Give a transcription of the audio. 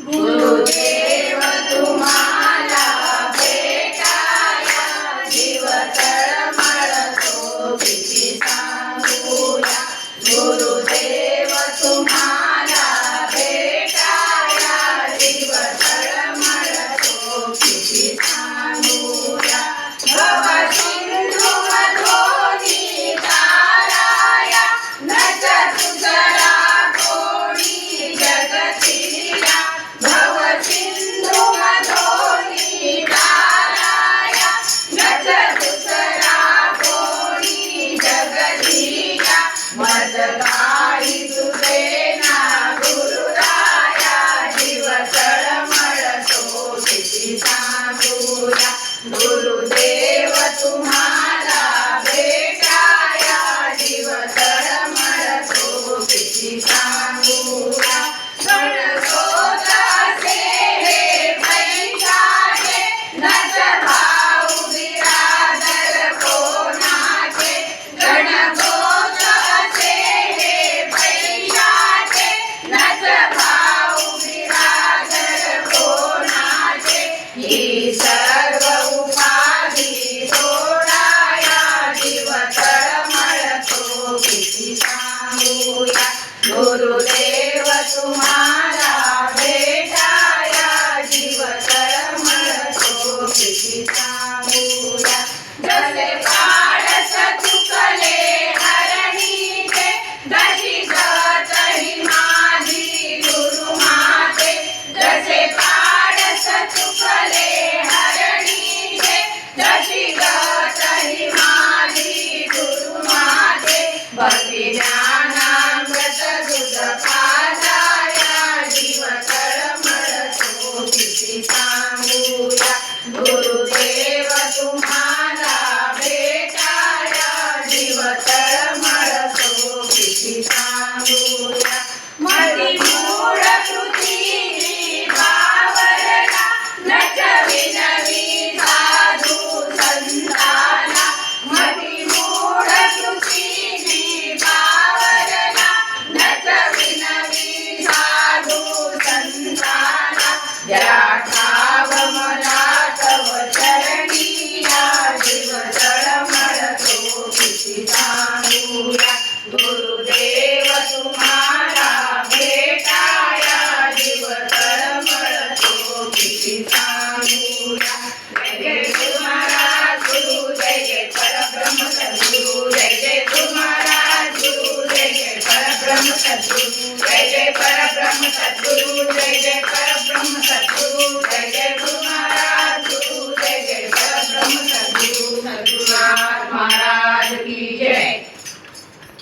गुरुदेव तुम्हाला भेटाया जीव तळमळतो किती सांगूया। गुरुदेव तुम्हाला भेटाया जीव तळमळतो किती सांगूया। भव सिंधू मधोनी ताराया नच तुझरा कोणी जगतिया। भव सिंधू मधोनी ताराया नच तुझरा कोणी जगतिया। मज गाई तुझे ना गुरुराया जीव तळमळतो किती सांगूया। गुरुदेव तुम्हाला भेटाया जीव तळमळतो किती सांगूया। गणगोताचे हे पैशाचे नच भाऊ बिरादर कोणाचे। गणगोताचे हे पैशाचे नच भाऊ बिरादर कोणाचे। ही सर्व उपाधी सोडाया जीव तळमळतो किती सांगूया। गुरुदेव तुम्हाला भेटाया जीव तळमळतो किती सांगूया। जसे पाडस चुकले हरणीचे तशी गत ही माझी गुरुमाते। जसे पाडस चुकले हरणीचे तशी गत ही माझी गुरुमाते। भक्ती ज्ञानामृत दूध पाजाया जीव तळमळतो किती सांगूया। गुरुदेव तुम्हाला भेटाया जीव तळमळतो किती सांगूया। मती मूळ पृथ्वी भावरला नच विनवी साधू संताला। मती मूळ पृथ्वी भावरला नच विनवी साधू संताला। जरा ठाव मला तव चरणीया जीव तळमळतो किती सांगूया। गुरुदेव तुम्हाला भेटाया जीव तळमळतो किती सांगूया। जय जय गुरु महाराज गुरु जय जय परब्रह्म सद्गुरु। जय जय गुरु महाराज गुरु जय जय परब्रह्म सद्गुरु। जय जय परब्रह्म सद्गुरु जय जय